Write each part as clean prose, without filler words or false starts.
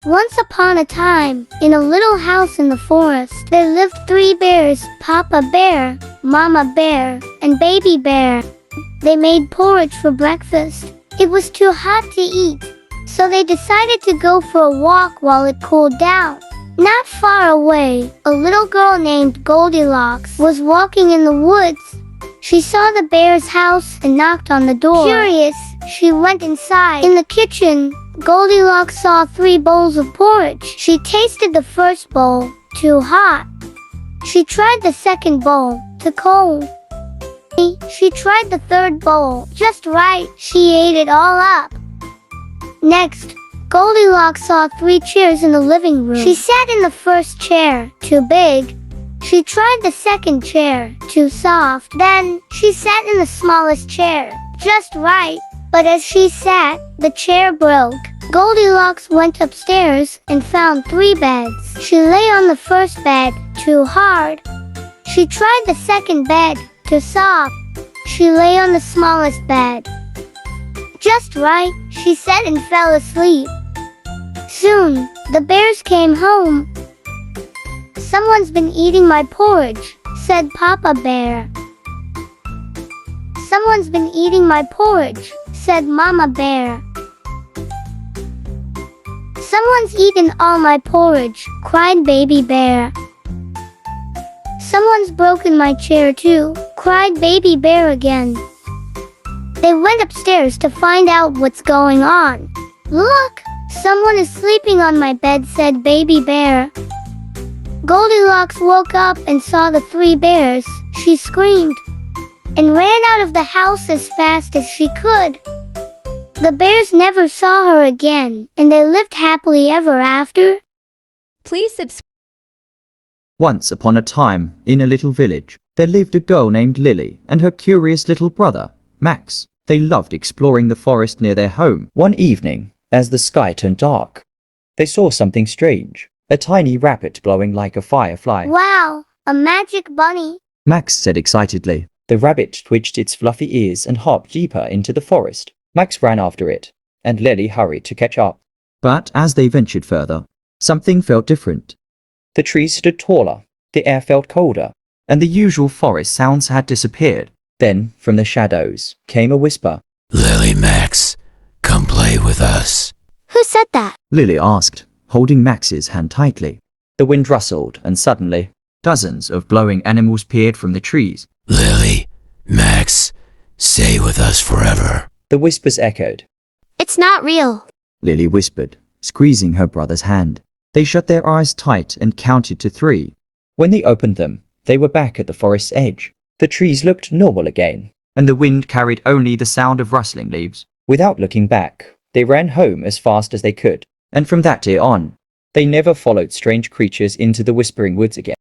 Once upon a time, in a little house in the forest, there lived 3 bears, Papa Bear, Mama Bear, and Baby Bear. They made porridge for breakfast. It was too hot to eat, so they decided to go for a walk while it cooled down. Not far away, a little girl named Goldilocks was walking in the woods. She saw the bear's house and knocked on the door. Curious, she went inside. In the kitchen, Goldilocks saw 3 bowls of porridge. She tasted the first bowl, too hot. She tried the second bowl, too cold. She tried the third bowl, just right. She ate it all up. Next, Goldilocks saw 3 chairs in the living room. She sat in the first chair, too big. She tried the second chair, too soft. Then, she sat in the smallest chair, just right. But as she sat, the chair broke. Goldilocks went upstairs and found 3 beds. She lay on the first bed, too hard. She tried the second bed, too soft. She lay on the smallest bed. Just right, she said and fell asleep. Soon, the bears came home. "Someone's been eating my porridge," said Papa Bear. "Someone's been eating my porridge," said Mama Bear. "Someone's eaten all my porridge," cried Baby Bear. "Someone's broken my chair too," cried Baby Bear again. They went upstairs to find out what's going on. "Look, someone is sleeping on my bed," said Baby Bear. Goldilocks woke up and saw the 3 bears. She screamed and ran out of the house as fast as she could. The bears never saw her again, and they lived happily ever after. Please subscribe. Once upon a time, in a little village, there lived a girl named Lily and her curious little brother, Max. They loved exploring the forest near their home. One evening, as the sky turned dark, they saw something strange. A tiny rabbit glowing like a firefly. "Wow, a magic bunny!" Max said excitedly. The rabbit twitched its fluffy ears and hopped deeper into the forest. Max ran after it, and Lily hurried to catch up. But as they ventured further, something felt different. The trees stood taller, the air felt colder, and the usual forest sounds had disappeared. Then, from the shadows, came a whisper. "Lily, Max, come play with us." "Who said that?" Lily asked, holding Max's hand tightly. The wind rustled, and suddenly, dozens of glowing animals peered from the trees. "Lily, Max, stay with us forever." The whispers echoed. "It's not real." Lily whispered, squeezing her brother's hand. They shut their eyes tight and counted to 3. When they opened them, they were back at the forest's edge. The trees looked normal again, and the wind carried only the sound of rustling leaves. Without looking back, they ran home as fast as they could, and from that day on, they never followed strange creatures into the Whispering Woods again.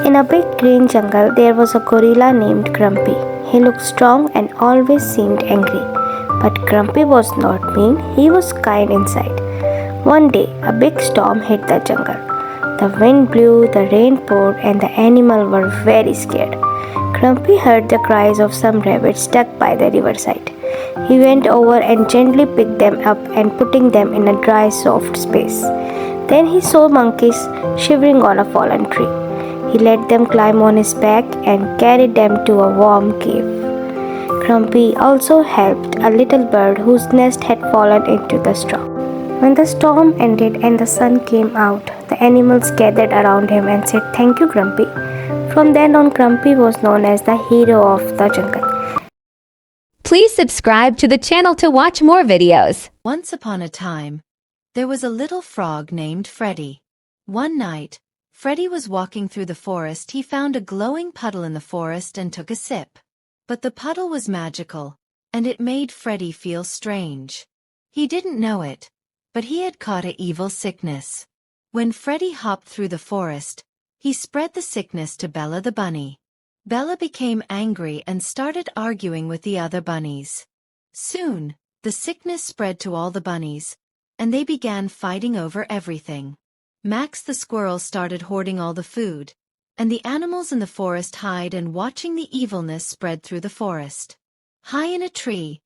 In a big green jungle, there was a gorilla named Grumpy. He looked strong and always seemed angry. But Grumpy was not mean, he was kind inside. One day, a big storm hit the jungle. The wind blew, the rain poured, and the animals were very scared. Grumpy heard the cries of some rabbits stuck by the riverside. He went over and gently picked them up and putting them in a dry, soft space. Then he saw monkeys shivering on a fallen tree. He let them climb on his back and carried them to a warm cave. Grumpy also helped a little bird whose nest had fallen into the straw. When the storm ended and the sun came out, the animals gathered around him and said, "Thank you, Grumpy." From then on, Grumpy was known as the hero of the jungle. Please subscribe to the channel to watch more videos. Once upon a time, there was a little frog named Freddy. One night, Freddy was walking through the forest. He found a glowing puddle in the forest and took a sip. But the puddle was magical, and it made Freddy feel strange. He didn't know it, but he had caught an evil sickness. When Freddy hopped through the forest, he spread the sickness to Bella the bunny. Bella became angry and started arguing with the other bunnies. Soon, the sickness spread to all the bunnies, and they began fighting over everything. Max the squirrel started hoarding all the food, and the animals in the forest hid and watching the evilness spread through the forest. High in a tree,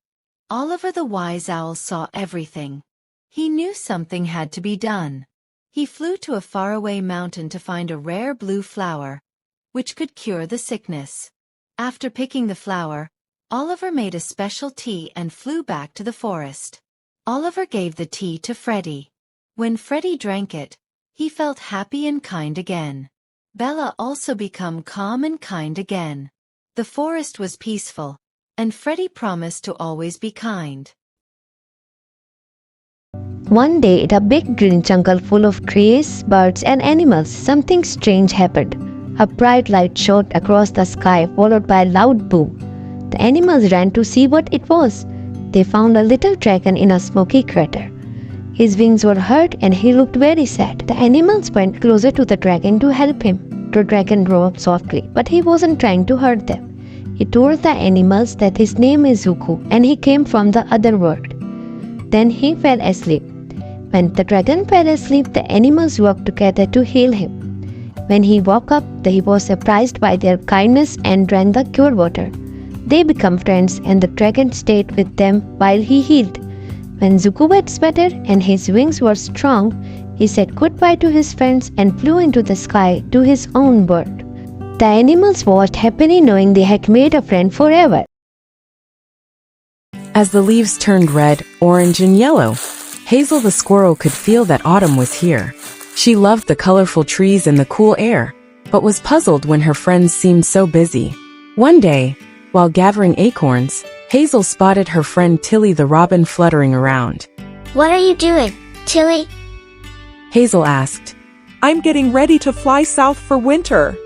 Oliver the wise owl saw everything. He knew something had to be done. He flew to a faraway mountain to find a rare blue flower, which could cure the sickness. After picking the flower, Oliver made a special tea and flew back to the forest. Oliver gave the tea to Freddie. When Freddie drank it, he felt happy and kind again. Bella also became calm and kind again. The forest was peaceful, and Freddie promised to always be kind. One day, in a big green jungle full of trees, birds, and animals, something strange happened. A bright light shot across the sky, followed by a loud boom. The animals ran to see what it was. They found a little dragon in a smoky crater. His wings were hurt and he looked very sad. The animals went closer to the dragon to help him. The dragon roared softly, but he wasn't trying to hurt them. He told the animals that his name is Zuko and he came from the other world. Then he fell asleep. When the dragon fell asleep, the animals worked together to heal him. When he woke up, he was surprised by their kindness and drank the cure water. They became friends and the dragon stayed with them while he healed. When Zuko was better and his wings were strong, he said goodbye to his friends and flew into the sky to his own world. The animals watched happily knowing they had made a friend forever. As the leaves turned red, orange, and yellow, Hazel the squirrel could feel that autumn was here. She loved the colorful trees and the cool air, but was puzzled when her friends seemed so busy. One day, while gathering acorns, Hazel spotted her friend Tilly the robin fluttering around. What are you doing, Tilly? Hazel asked. I'm getting ready to fly south for winter.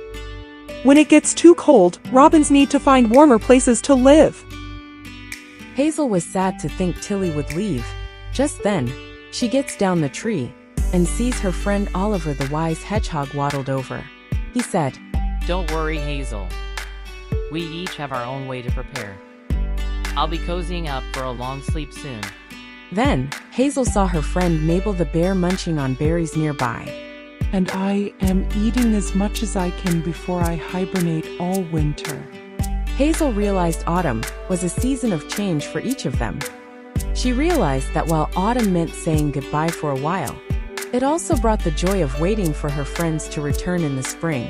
When it gets too cold, robins need to find warmer places to live. Hazel was sad to think Tilly would leave. Just then, she gets down the tree and sees her friend Oliver the wise hedgehog waddled over. He said, "Don't worry, Hazel. We each have our own way to prepare. I'll be cozying up for a long sleep soon." Then, Hazel saw her friend Mabel the bear munching on berries nearby. And I am eating as much as I can before I hibernate all winter. Hazel realized autumn was a season of change for each of them. She realized that while autumn meant saying goodbye for a while, it also brought the joy of waiting for her friends to return in the spring.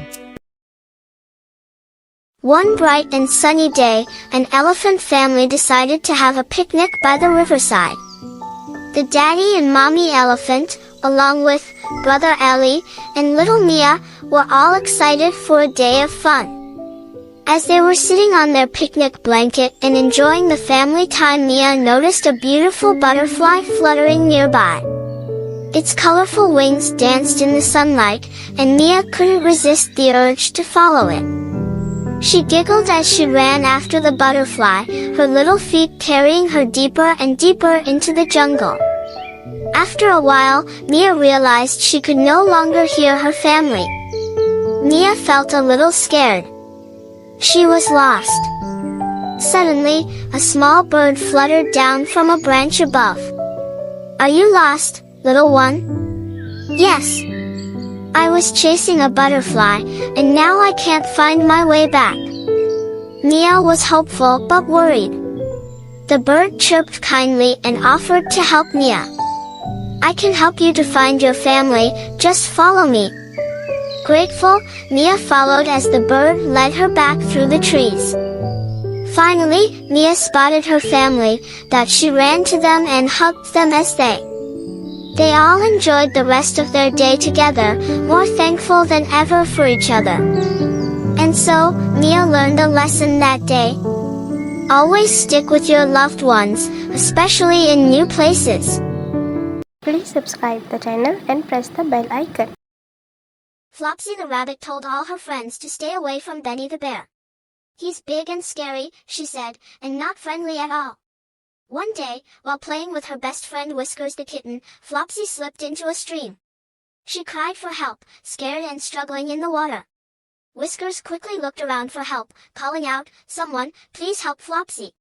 One bright and sunny day, an elephant family decided to have a picnic by the riverside. The daddy and mommy elephant, along with brother Ellie and little Mia, were all excited for a day of fun. As they were sitting on their picnic blanket and enjoying the family time, Mia noticed a beautiful butterfly fluttering nearby. Its colorful wings danced in the sunlight, and Mia couldn't resist the urge to follow it. She giggled as she ran after the butterfly, her little feet carrying her deeper and deeper into the jungle. After a while, Mia realized she could no longer hear her family. Mia felt a little scared. She was lost. Suddenly, a small bird fluttered down from a branch above. "Are you lost, little one?" "Yes. I was chasing a butterfly, and now I can't find my way back." Mia was hopeful but worried. The bird chirped kindly and offered to help Mia. "I can help you to find your family, just follow me." Grateful, Mia followed as the bird led her back through the trees. Finally, Mia spotted her family, that she ran to them and hugged them as they all enjoyed the rest of their day together, more thankful than ever for each other. And so, Mia learned a lesson that day. Always stick with your loved ones, especially in new places. Please subscribe the channel and press the bell icon. Flopsy the rabbit told all her friends to stay away from Benny the bear. "He's big and scary," she said, "and not friendly at all." One day, while playing with her best friend Whiskers the kitten, Flopsy slipped into a stream. She cried for help, scared and struggling in the water. Whiskers quickly looked around for help, calling out, "Someone, please help Flopsy."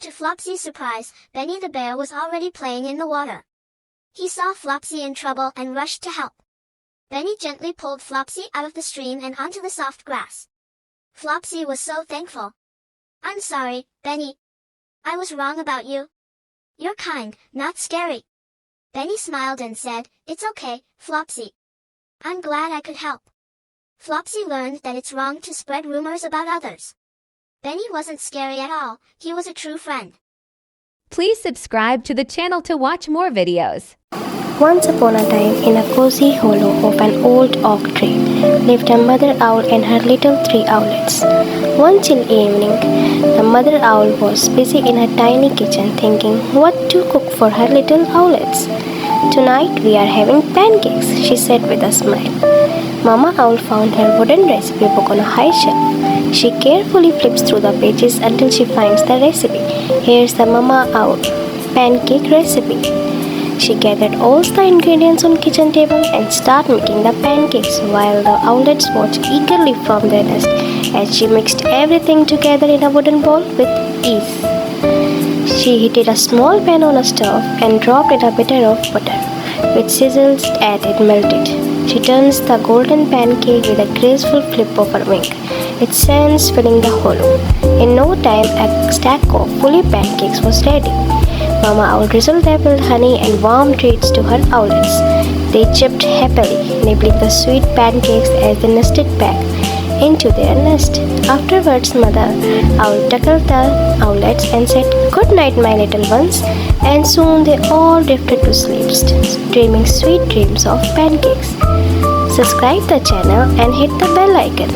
To Flopsy's surprise, Benny the bear was already playing in the water. He saw Flopsy in trouble and rushed to help. Benny gently pulled Flopsy out of the stream and onto the soft grass. Flopsy was so thankful. "I'm sorry, Benny. I was wrong about you. You're kind, not scary." Benny smiled and said, "It's okay, Flopsy. I'm glad I could help." Flopsy learned that it's wrong to spread rumors about others. Benny wasn't scary at all, he was a true friend. Please subscribe to the channel to watch more videos. Once upon a time, in a cozy hollow of an old oak tree, lived a mother owl and her little 3 owlets. One chill evening, the mother owl was busy in her tiny kitchen thinking what to cook for her little owlets. "Tonight we are having pancakes," she said with a smile. Mama owl found her wooden recipe book on a high shelf. She carefully flips through the pages until she finds the recipe. Here's the Mama owl pancake recipe. She gathered all the ingredients on kitchen table and started making the pancakes while the owlets watched eagerly from their nest as she mixed everything together in a wooden bowl with ease. She heated a small pan on a stove and dropped in a bit of butter, which sizzled as it melted. She turns the golden pancake with a graceful flip of her wing, its sands filling the hollow. In no time, a stack of fully pancakes was ready. Mama owl drizzled apple, honey, and warm treats to her owlets. They chipped happily, nibbling the sweet pancakes as they nested back into their nest. Afterwards, Mother owl tuckled the owlets and said, "Good night, my little ones," and soon they all drifted to sleep, dreaming sweet dreams of pancakes. Subscribe the channel and hit the bell icon.